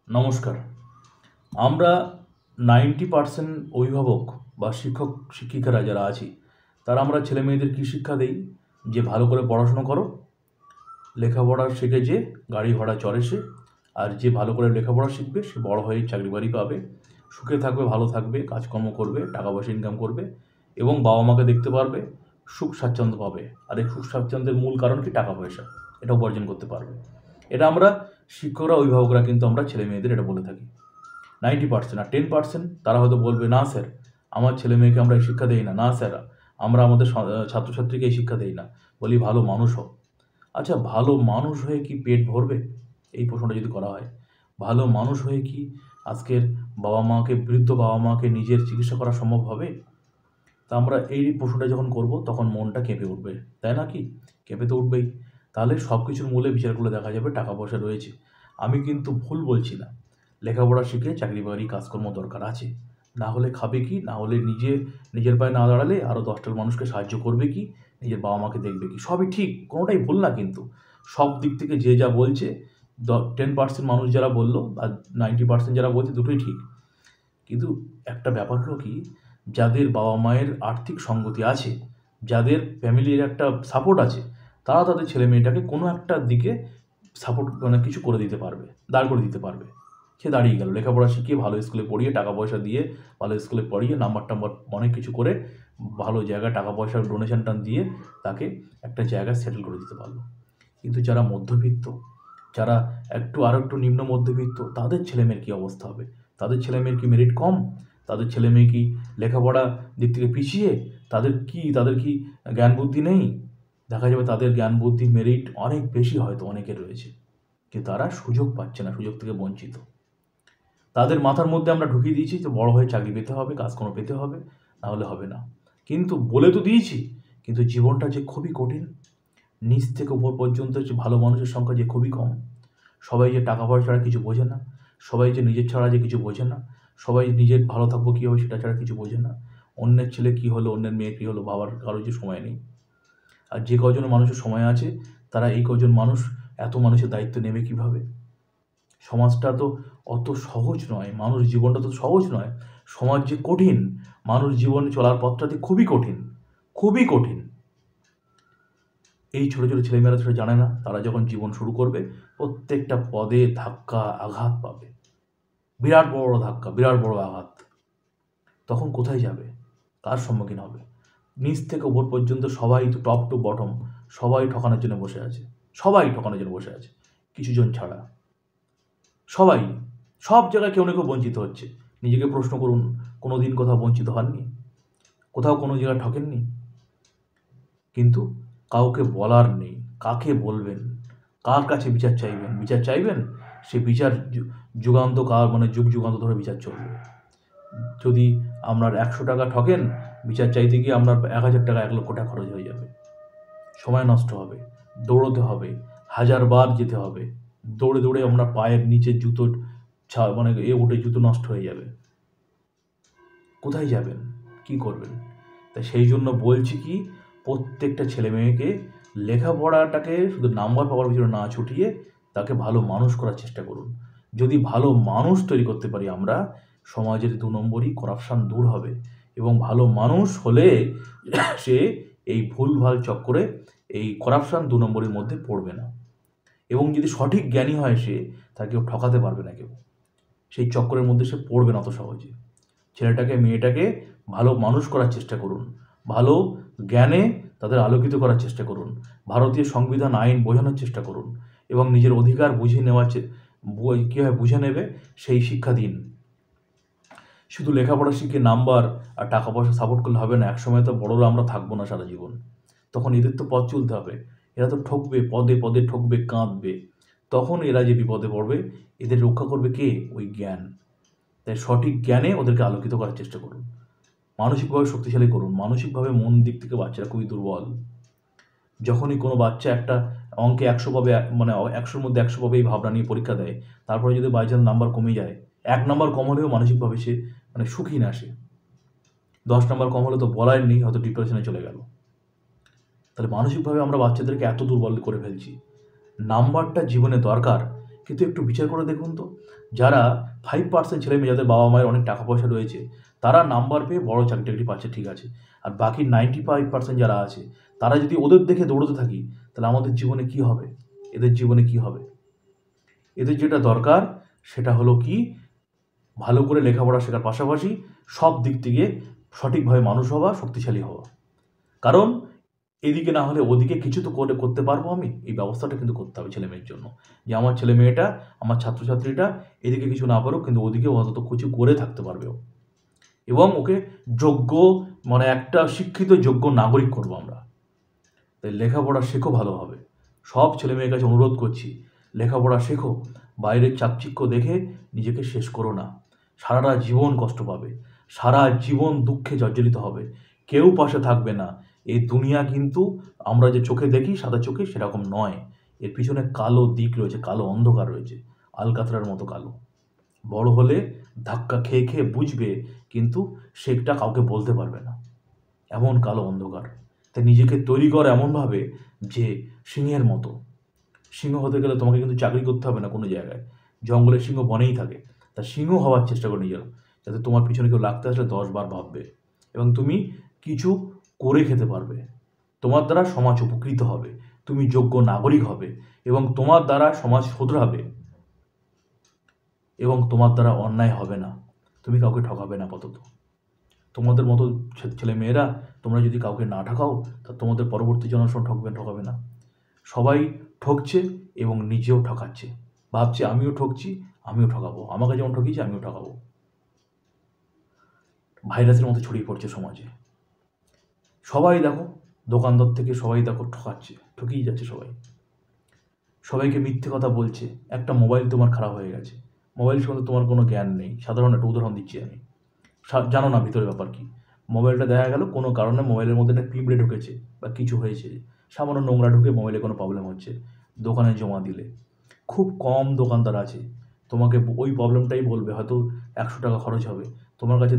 নমস্কার। আমরা 90% অভিভাবক বা শিক্ষক শিক্ষিকারা যারা আছি, তারা আমরা ছেলেমেয়েদের কী শিক্ষা দেই? যে ভালো করে পড়াশুনো করো, লেখাপড়া শিখে যে গাড়ি ঘোড়া চড়ে সে, আর যে ভালো করে লেখাপড়া শিখবে সে বড় হয়ে চাকরি বাড়ি পাবে, সুখে থাকবে, ভালো থাকবে, কাজকর্ম করবে, টাকা পয়সা ইনকাম করবে এবং বাবা মাকে দেখতে পারবে, সুখ স্বাচ্ছন্দ্য পাবে। আর এই সুখ স্বাচ্ছন্দ্যের মূল কারণ কি? টাকা পয়সা। এটা উপার্জন করতে পারবে। এটা আমরা শিক্ষকরা, অভিভাবকরা কিন্তু আমরা ছেলে মেয়েদের এটা বলে থাকি। 90% আর 10% তারা হয়তো বলবে, না স্যার, আমার ছেলে মেয়েকে আমরা এই শিক্ষা দেই না। না স্যার, আমরা আমাদের ছাত্রছাত্রীকে এই শিক্ষা দেই না। বলি ভালো মানুষ হও। আচ্ছা, ভালো মানুষ হয়ে কি পেট ভরবে? এই প্রশ্নটা যদি করা হয়, ভালো মানুষ হয়ে কি আজকের বৃদ্ধ বাবা মাকে নিজের চিকিৎসা করা সম্ভব হবে? তা আমরা এই প্রশ্নটা যখন করব, তখন মনটা কেঁপে উঠবে, তাই না কি? কেঁপে তো উঠবেই। তাহলে সব কিছুর মূলে বিচার করলে দেখা যাবে টাকা পয়সা রয়েছে। আমি কিন্তু ভুল বলছি না। লেখাপড়া শিখে চাকরি বাকরি কাজকর্ম দরকার আছে। না হলে খাবে কি? না হলে নিজের পায়ে না দাঁড়ালে আরও 10টা মানুষকে সাহায্য করবে কি? নিজের বাবা মাকে দেখবে কি? সবই ঠিক, কোনোটাই ভুল না কিন্তু। সব দিক থেকে যে যা বলছে, 10% মানুষ যারা বলল আর 90% যারা বলছে, দুটোই ঠিক। কিন্তু একটা ব্যাপার হলো কি, যাদের বাবা মায়ের আর্থিক সঙ্গতি আছে, যাদের ফ্যামিলির একটা সাপোর্ট আছে, তারা তাদের ছেলে মেয়েটাকে কোনো একটা দিকে সাপোর্ট কিছু করে দিতে পারবে, দাঁড় করে দিতে পারবে। সে দাঁড়িয়ে গেল, লেখাপড়া শিখিয়ে ভালো স্কুলে পড়িয়ে, টাকা পয়সা দিয়ে ভালো স্কুলে পড়িয়ে, নাম্বার টাম্বার অনেক কিছু করে, ভালো জায়গায় টাকা পয়সার ডোনেশন দিয়ে তাকে একটা জায়গায় সেটেল করে দিতে পারলো। কিন্তু যারা মধ্যবিত্ত, যারা আরেকটু নিম্ন মধ্যবিত্ত, তাদের ছেলেমেয়ের কী অবস্থা হবে? তাদের ছেলেমেয়ের কি মেরিট কম? তাদের ছেলেমেয়ে কি লেখাপড়া দিক থেকে পিছিয়ে? তাদের কি জ্ঞান বুদ্ধি নেই? দেখা যাবে তাদের জ্ঞান বুদ্ধি মেরিট অনেক বেশি, হয়তো অনেকের রয়েছে, কিন্তু তারা সুযোগ পাচ্ছে না, সুযোগ থেকে বঞ্চিত। তাদের মাথার মধ্যে আমরা ঢুকিয়ে দিয়েছি যে বড় হয়ে চাকরি পেতে হবে, কাজকর্ম পেতে হবে, না হলে হবে না। কিন্তু বলে তো দিয়েছি, কিন্তু জীবনটা যে খুবই কঠিন। নিচ থেকে উপর পর্যন্ত যে ভালো মানুষের সংখ্যা যে খুবই কম। সবাই যে টাকা পয়সা ছাড়া কিছু বোঝে না, সবাই যে নিজের ছাড়া যে কিছু বোঝে না, সবাই নিজের ভালো থাকবো কী হবে সেটা ছাড়া কিছু বোঝে না। অন্যের ছেলে কী হলো, অন্যের মেয়ে কী হলো, ভাবার কারোর যে সময় নেই। আর যে কজন মানুষের সময় আছে, তারা এই কজন মানুষ এত মানুষের দায়িত্ব নেবে কীভাবে? সমাজটা তো অত সহজ নয়, মানুষ জীবনটা তো সহজ নয়। সমাজ যে কঠিন, মানুষ জীবনে চলার পথটা যে খুবই কঠিন, খুবই কঠিন। এই ছোটো ছোটো ছেলেমেয়েরা সেটা জানে না। তারা যখন জীবন শুরু করবে, প্রত্যেকটা পদে ধাক্কা, আঘাত পাবে। বিরাট বড় বড় ধাক্কা, বিরাট বড় আঘাত। তখন কোথায় যাবে? কার সম্মুখীন হবে? নিচ থেকে উপর পর্যন্ত সবাই তো, টপ টু বটম, সবাই ঠকানোর জন্য বসে আছে। সবাই ঠকানোর জন্য বসে আছে, কিছুজন ছাড়া। সবাই, সব জায়গায় কেউ না কেউ বঞ্চিত হচ্ছে। নিজেকে প্রশ্ন করুন, কোনো দিন কোথাও বঞ্চিত হননি? কোথাও কোনো জায়গায় ঠকেননি? কিন্তু কাউকে বলার নেই। কাকে বলবেন? কার কাছে বিচার চাইবেন? বিচার চাইবেন, সে বিচার যুগান্তকাল, যুগ যুগান্ত ধরে বিচার চলবে। যদি আপনার 100 টাকা ঠকেন, বিচার চাইতে গিয়ে আপনার 1000 টাকা, 1 লক্ষ টাকা খরচ হয়ে যাবে। সময় নষ্ট হবে, দৌড়োতে হবে, 1000 বার যেতে হবে। দৌড়ে দৌড়ে আপনার পায়ের নিচে জুতোর উঠে জুতো নষ্ট হয়ে যাবে। কোথায় যাবেন? কী করবেন? তাই সেই জন্য বলছি কি, প্রত্যেকটা ছেলে মেয়েকে লেখাপড়াটাকে শুধু নাম্বার পাওয়ার পিছনে না ছুটিয়ে তাকে ভালো মানুষ করার চেষ্টা করুন। যদি ভালো মানুষ তৈরি করতে পারি আমরা, সমাজের 2 নম্বরই করাপশান দূর হবে এবং ভালো মানুষ হলে সে এই ভুলভাল চক্করে, এই করাপশান 2 নম্বরের মধ্যে পড়বে না। এবং যদি সঠিক জ্ঞানী হয় সে, তাকে কেউ ঠকাতে পারবে না কেউ। সেই চক্করের মধ্যে সে পড়বে না অত সহজে। ছেলেটাকে, মেয়েটাকে ভালো মানুষ করার চেষ্টা করুন। ভালো জ্ঞানে তাদের আলোকিত করার চেষ্টা করুন। ভারতীয় সংবিধান, আইন বোঝানোর চেষ্টা করুন এবং নিজের অধিকার বুঝে নেওয়ার কীভাবে বুঝে নেবে সেই শিক্ষা দিন। শুধু লেখাপড়া শিখে নাম্বার আর টাকা পয়সা সাপোর্ট করলে হবে না। একসময় তো বড়রা আমরা থাকবো না সারা জীবন। তখন এদের তো পথ চলতে হবে। এরা তো ঠকবে, পদে পদে ঠকবে, কাঁদবে। তখন এরা যে বিপদে পড়বে, এদের রক্ষা করবে কে? ওই জ্ঞান। তাই সঠিক জ্ঞানে ওদেরকে আলোকিত করার চেষ্টা করুন। মানসিকভাবে শক্তিশালী করুন। মানসিকভাবে মন দিক থেকে বাচ্চারা খুবই দুর্বল। যখনই কোনো বাচ্চা একটা অঙ্কে 100 পাবে, 100-র মধ্যে 100 পাবে এই ভাবনা নিয়ে পরীক্ষা দেয়, তারপরে যদি বাই চান্স নাম্বার কমে যায়, 1 নাম্বার কম হলেও মানসিকভাবে সে সুখী না সে। 10 নাম্বার কম হলে তো বলার নেই, হয়তো ডিপ্রেশনে চলে গেল। তাহলে মানসিকভাবে আমরা বাচ্চাদেরকে এত দুর্বল করে ফেলছি। নাম্বারটা জীবনে দরকার, কিন্তু একটু বিচার করে দেখুন তো, যারা 5% ছেলে মেয়ে যাদের বাবা মায়ের অনেক টাকা পয়সা রয়েছে, তারা নাম্বার পেয়ে বড় চাকরি টাকরি পাচ্ছে, ঠিক আছে। আর বাকি 95% যারা আছে, তারা যদি ওদের দেখে দৌড়তে থাকি, তাহলে আমাদের জীবনে কি হবে? এদের জীবনে কি হবে? এদের যেটা দরকার সেটা হলো কি, ভালো করে লেখাপড়া শেখার পাশাপাশি সব দিক থেকে সঠিকভাবে মানুষ হওয়া, শক্তিশালী হওয়া। কারণ এদিকে না হলে ওদিকে কিছু তো করতে পারবো আমি। এই ব্যবস্থাটা কিন্তু করতে হবে ছেলে মেয়ের জন্য, যে আমার ছেলে মেয়েটা, আমার ছাত্রছাত্রীটা এদিকে কিছু না পারুক, কিন্তু ওদিকে অন্তত কিছু করে থাকতে পারবে ও। এবং ওকে যোগ্য, মানে একটা শিক্ষিত যোগ্য নাগরিক করবো আমরা। তাই লেখাপড়া শেখো ভালোভাবে। সব ছেলে মেয়ের কাছে অনুরোধ করছি, লেখাপড়া শেখো। বাইরের চাকচিক্য দেখে নিজেকে শেষ করো না। সারাটা জীবন কষ্ট পাবে, সারা জীবন দুঃখে জর্জরিত হবে, কেউ পাশে থাকবে না। এই দুনিয়া কিন্তু আমরা যে চোখে দেখি সাদা চোখে, সেরকম নয়। এর পিছনে কালো দিক রয়েছে, কালো অন্ধকার রয়েছে, আলকাতরার মতো কালো। বড় হলে ধাক্কা খেয়ে খেয়ে বুঝবে, কিন্তু সেটা কাউকে বলতে পারবে না, এমন কালো অন্ধকার। তাই নিজেকে তৈরি কর এমনভাবে যে সিংহের মতো। সিংহ হতে গেলে তোমাকে কিন্তু চাকরি করতে হবে না কোনো জায়গায়, জঙ্গলের সিংহ বনেই থাকে। তা সিংহ হওয়ার চেষ্টা করো নিজের, যাতে তোমার পিছনে কেউ লাগতে আসলে 10 বার ভাববে, এবং তুমি কিছু করে খেতে পারবে। তোমার দ্বারা সমাজ উপকৃত হবে, তুমি যোগ্য নাগরিক হবে, এবং তোমার দ্বারা সমাজ শুধরাবে, এবং তোমার দ্বারা অন্যায় হবে না। তুমি কাউকে ঠকাবে না আপাতত। তোমাদের মতো ছেলে মেয়েরা, তোমরা যদি কাউকে না ঠকাও, তা তোমাদের পরবর্তী জেনারেশন ঠকাবে না। সবাই ঠকছে এবং নিজেও ঠকাচ্ছে, ভাবছে আমিও ঠকছি, আমিও ঠকাবো, আমাকে যেমন ঠকিয়েছি আমিও ঠকাবো। ভাইরাসের মতো ছড়িয়ে পড়ছে সমাজে। সবাই দেখো, দোকানদার থেকে সবাই দেখো ঠকাচ্ছে, ঠকিয়ে যাচ্ছে সবাই। সবাইকে মিথ্যে কথা বলছে। একটা মোবাইল তোমার খারাপ হয়ে গেছে, মোবাইল সম্বন্ধে তোমার কোনো জ্ঞান নেই, সাধারণ একটা উদাহরণ দিচ্ছি আমি, জানো না ভিতরে ব্যাপার কি। মোবাইলটা দেখা গেল কোনো কারণে মোবাইলের মধ্যে একটা পিঁপড়ে ঢুকেছে বা কিছু হয়েছে, সামান্য নোংরা ঢুকে মোবাইলে কোনো প্রবলেম হচ্ছে, দোকানে জমা দিলে। খুব কম দোকানদার আছে তোমাকে ওই প্রবলেমটাই বলবে, হয়তো 100 টাকা খরচ হবে, তোমার কাছে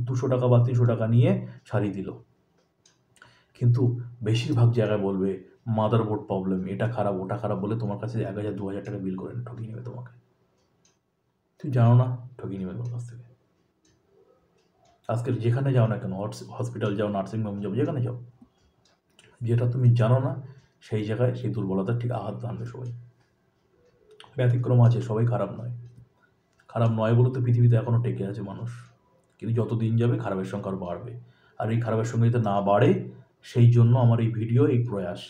200 টাকা বা 300 টাকা নিয়ে সারিয়ে দিল। কিন্তু বেশিরভাগ জায়গায় বলবে মাদারবোর্ড প্রবলেম, এটা খারাপ ওটা খারাপ বলে তোমার কাছে 1000-2000 টাকা বিল করে ঠকিয়ে নেবে তোমাকে। তুমি জানো না, ঠকিয়ে নেবে তোমার কাছ থেকে। আজকে যেখানে যাও না কেন, হসপিটাল যাও, নার্সিংহোম যাও, যেখানে যাও, যেটা তুমি জানো না সেই জায়গায় সেই দুর্বলতার ঠিক আঘাত আনবে সবাই। ব্যতিক্রম আছে, সবাই খারাপ নয়। খারাপ নয় বলে তো পৃথিবীতে এখনও টেকে আছে মানুষ, কিন্তু যত দিন যাবে খারাপের সংখ্যা আরও বাড়বে। আর এই খারাপের সংখ্যা যাতে না বাড়ে, সেই জন্য আমার এই ভিডিও, এই প্রয়াস,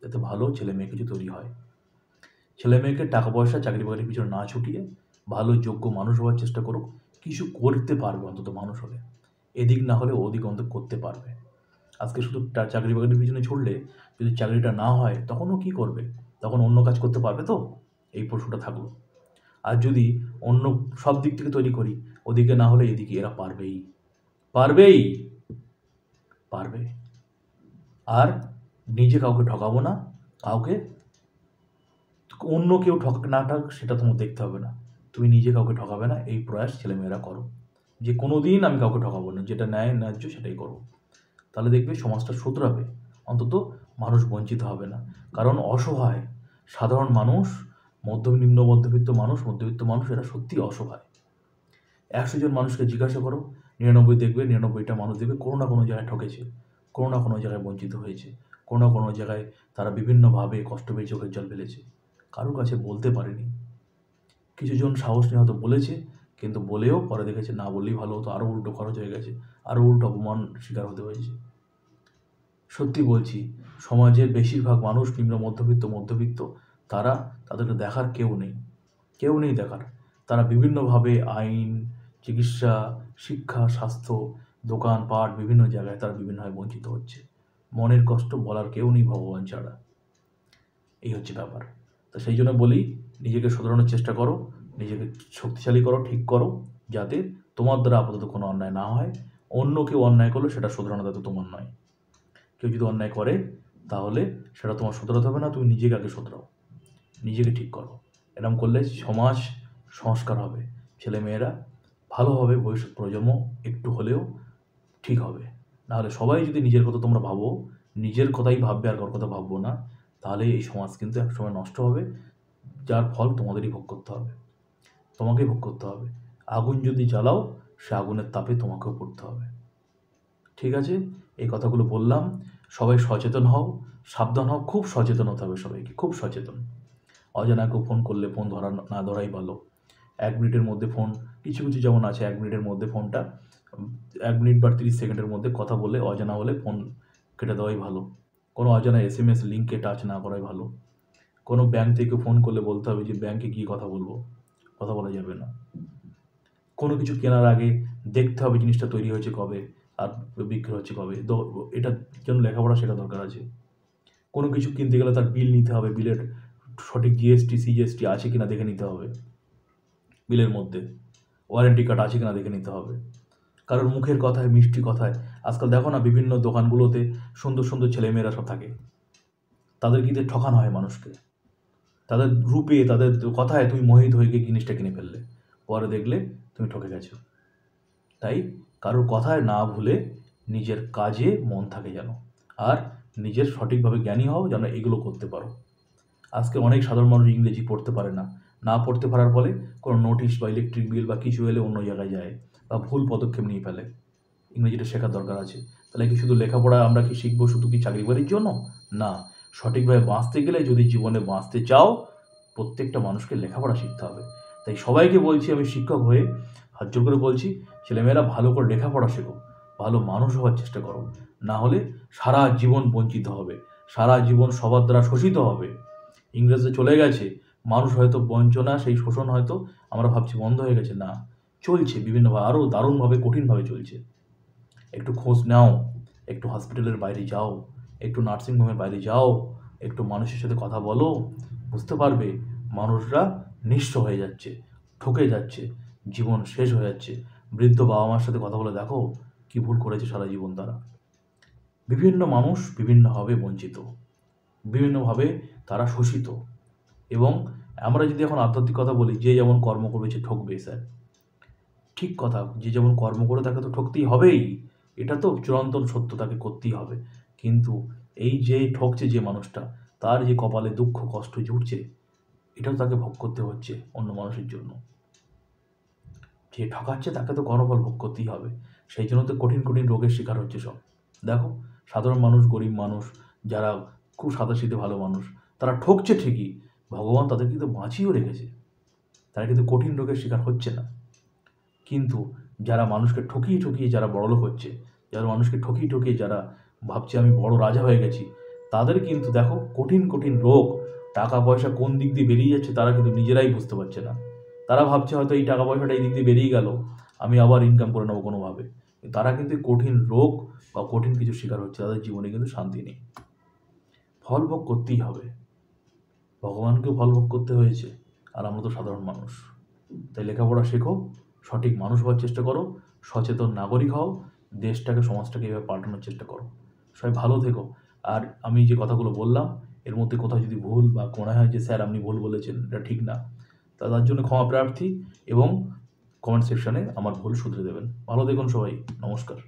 যাতে ভালো ছেলে মেয়ে কিছু তৈরি হয়। ছেলে মেয়েকে টাকা পয়সা চাকরি বাকরির পিছনে না ছুটিয়ে ভালো যোগ্য মানুষ হওয়ার চেষ্টা করুক। কিছু করতে পারবে অন্তত মানুষ হলে, এদিক না হলে ওদিক অন্তত করতে পারবে। আজকে শুধু চাকরি বাকরির পিছনে ছুটলে যদি চাকরিটা না হয়, তখনও কি করবে? তখন অন্য কাজ করতে পারবে তো? এই প্রশ্নটা থাকলো। আর যদি অন্য সব দিক থেকে তৈরি করি, ওদিকে না হলে এদিকে, এরা পারবেই, পারবেই, পারবে। আর নিজে কাউকে ঠকাবো না, কাউকে অন্য কেউ না ঠক সেটা তোমার দেখতে হবে না, তুমি নিজে কাউকে ঠকাবে না, এই প্রয়াস ছেলেমেয়েরা করো। যে কোনো দিন আমি কাউকে ঠকাবো না, যেটা ন্যায় ন্যায্য সেটাই করো। তাহলে দেখবে সমাজটা শুধরাবে, অন্তত মানুষ বঞ্চিত হবে না। কারণ অসহায় সাধারণ মানুষ, নিম্ন মধ্যবিত্ত মানুষ এরা সত্যিই অসহায়। 100 জন মানুষকে জিজ্ঞাসা করো, 99টা মানুষ দেখবে কোনো না কোনো জায়গায় ঠকেছে, কোনো না কোনো জায়গায় বঞ্চিত হয়েছে, কোনো না কোনো জায়গায় তারা বিভিন্নভাবে কষ্ট পেয়ে চোখের জল ফেলেছে, কারোর কাছে বলতে পারেনি। কিছুজন সাহস নিয়ে হয়তো বলেছে, কিন্তু বলেও পরে দেখেছে না বললেই ভালো হতো, আরও উল্টো খরচ হয়ে গেছে, আরও উল্টো অপমান শিকার হতে হয়েছে। সত্যি বলছি, সমাজের বেশিরভাগ মানুষ নিম্ন মধ্যবিত্ত, তাদেরকে দেখার কেউ নেই দেখার। তারা বিভিন্নভাবে আইন, চিকিৎসা, শিক্ষা, স্বাস্থ্য, দোকানপাট, বিভিন্ন জায়গায় তারা বিভিন্নভাবে বঞ্চিত হচ্ছে। মনের কষ্ট বলার কেউ নেই ভগবান ছাড়া। এই হচ্ছে ব্যাপার। তো সেই জন্য বলি, নিজেকে শোধরানোর চেষ্টা করো, নিজেকে শক্তিশালী করো, ঠিক করো, যাতে তোমার দ্বারা আপাতত কোনো অন্যায় না হয়। অন্য কেউ অন্যায় করলে সেটা শোধরানো দায়িত্ব তোমার নয়। কেউ যদি অন্যায় করে তাহলে সেটা তোমার শোধরাতে হবে না, তুমি নিজেকে আগে শোধরাও, নিজেকে ঠিক করো। এরকম করলে সমাজ সংস্কার হবে, ছেলেমেয়েরা ভালো হবে, ভবিষ্যৎ প্রজন্ম একটু হলেও ঠিক হবে। নাহলে সবাই যদি নিজের কথা তোমরা ভাবো, নিজের কথাই ভাববে আর কারোর কথা ভাববো না, তাহলে এই সমাজ কিন্তু একসময় নষ্ট হবে। যার ফল তোমাদেরই ভোগ করতে হবে, তোমাকেই ভোগ করতে হবে। আগুন যদি জ্বালাও, সে আগুনের তাপে তোমাকেও পড়তে হবে। ঠিক আছে, এই কথাগুলো বললাম। সবাই সচেতন হও, সাবধান হও, খুব সচেতন হতে হবে সবাইকে, খুব সচেতন। অজানা কেউ ফোন করলে ফোন না ধরাই ভালো। 1 মিনিটের মধ্যে ফোন, কিছু কিছু যেমন আছে 1 মিনিটের মধ্যে ফোনটা 1 মিনিট বা 30 সেকেন্ডের মধ্যে কথা বলে অজানা হলে ফোন কেটে দেওয়াই ভালো। কোনো অজানা SMS লিঙ্কে টাচ না করাই ভালো। কোনো ব্যাংক থেকে ফোন করলে বলতে হবে যে ব্যাংকে গিয়ে কথা বলবো, কথা বলা যাবে না। কোনো কিছু কেনার আগে দেখতে হবে জিনিসটা তৈরি হয়েছে কবে আর বিক্রি হচ্ছে কবে, এটার জন্য লেখাপড়া শেখা দরকার আছে। কোনো কিছু কিনতে গেলে তার বিল নিতে হবে, বিলের সঠিক GST CGST আছে কিনা দেখে নিতে হবে, বিলের মধ্যে ওয়ারেন্টি কার্ড আছে কিনা দেখে নিতে হবে। কারোর মুখের কথায়, মিষ্টি কথায়, আজকাল দেখো না বিভিন্ন দোকানগুলোতে সুন্দর সুন্দর ছেলেমেয়েরা সব থাকে, তাদের কিন্তু ঠকানো হয় মানুষকে। তাদের রূপে, তাদের কথায় তুমি মোহিত হয়ে গিয়ে জিনিসটা কিনে ফেললে, পরে দেখলে তুমি ঠকে গেছো। তাই কারোর কথায় না ভুলে নিজের কাজে মন থাকে যেন, আর নিজের সঠিকভাবে জ্ঞানী হও যেন এগুলো করতে পারো। আজকে অনেক সাধারণ মানুষ ইংরেজি পড়তে পারে না, না পড়তে পারার ফলে কোনো নোটিশ বা ইলেকট্রিক বিল বা কিছু এলে অন্য জায়গায় যায় বা ভুল পদক্ষেপ নিয়ে ফেলে। ইংরেজিটা শেখার দরকার আছে। তাহলে কি শুধু লেখাপড়া আমরা কি শিখবো শুধু কি চাকরি বাকরির জন্য? না, সঠিকভাবে বাঁচতে গেলে, যদি জীবনে বাঁচতে চাও, প্রত্যেকটা মানুষকে লেখাপড়া শিখতে হবে। তাই সবাইকে বলছি, আমি শিক্ষক হয়ে হাত জোর করে বলছি, ছেলেমেয়েরা ভালো করে লেখাপড়া শেখো, ভালো মানুষ হওয়ার চেষ্টা করো। না হলে সারা জীবন বঞ্চিত হবে, সারা জীবন সবার দ্বারা শোষিত হবে। ইংরেজরা চলে গেছে, মানুষ হয়তো বঞ্চনা, সেই শোষণ হয়তো আমরা ভাবছি বন্ধ হয়ে গেছে, না, চলছে বিভিন্নভাবে, আরও দারুণভাবে, কঠিনভাবে চলছে। একটু খোঁজ নাও, একটু হসপিটালের বাইরে যাও, একটু নার্সিংহোমের বাইরে যাও, একটু মানুষের সাথে কথা বলো, বুঝতে পারবে মানুষরা নিঃস্ব হয়ে যাচ্ছে, ঠকে যাচ্ছে, জীবন শেষ হয়ে যাচ্ছে। বৃদ্ধ বাবা মার সাথে কথা বলে দেখো কি ভুল করেছে সারা জীবন তারা। বিভিন্ন মানুষ বিভিন্নভাবে বঞ্চিত, বিভিন্নভাবে তারা শোষিত। এবং আমরা যদি এখন আধ্যাত্মিক কথা বলি, যে যেমন কর্ম করবে সে ঠকবে, স্যার ঠিক কথা, যে যেমন কর্ম করে তাকে তো ঠকতেই হবেই, এটা তো চিরন্তন সত্য, তাকে করতেই হবে। কিন্তু এই যে ঠকছে যে মানুষটা, তার যে কপালে দুঃখ কষ্ট জুটছে, এটাও তাকে ভোগ করতে হচ্ছে অন্য মানুষের জন্য। যে ঠকাচ্ছে তাকে তো কর্মফল ভোগ করতেই হবে। সেই জন্য তো কঠিন কঠিন রোগের শিকার হচ্ছে সব। দেখো সাধারণ মানুষ, গরিব মানুষ, যারা খুব সাদাসিধে ভালো মানুষ, তারা ঠকছে ঠিকই, ভগবান তাদের কিন্তু বাঁচিয়েও রেখেছে, তারা কিন্তু কঠিন রোগের শিকার হচ্ছে না। কিন্তু যারা মানুষকে ঠকিয়ে ঠকিয়ে যারা বড়লোক হচ্ছে, যারা মানুষকে ঠকিয়ে ঠকিয়ে যারা ভাবছে আমি বড় রাজা হয়ে গেছি, তাদের কিন্তু দেখো কঠিন কঠিন রোগ, টাকা পয়সা কোন দিক দিয়ে বেরিয়ে যাচ্ছে তারা কিন্তু নিজেরাই বুঝতে পারছে না। তারা ভাবছে হয়তো এই টাকা পয়সাটা এই দিক দিয়ে বেরিয়ে গেল, আমি আবার ইনকাম করে নেবো কোনোভাবে। তারা কিন্তু কঠিন রোগ বা কঠিন কিছু শিকার হচ্ছে, তাদের জীবনে কিন্তু শান্তি নেই। ফল ভোগ করতেই হবে, ভগবানকেও ফল ভোগ করতে হয়েছে, আর আমরা তো সাধারণ মানুষ। তাই লেখাপড়া শেখো, সঠিক মানুষ হওয়ার চেষ্টা করো, সচেতন নাগরিক হও, দেশটাকে সমাজটাকে এভাবে পাল্টানোর চেষ্টা করো। সবাই ভালো থেকো। আর আমি যে কথাগুলো বললাম এর মধ্যে কোথাও যদি ভুল বা মনে হয় যে স্যার আপনি ভুল বলেছেন, এটা ঠিক না, তার জন্য ক্ষমা প্রার্থী, এবং কমেন্ট সেকশনে আমার ভুল শুধরে দেবেন। ভালো দেখুন সবাই, নমস্কার।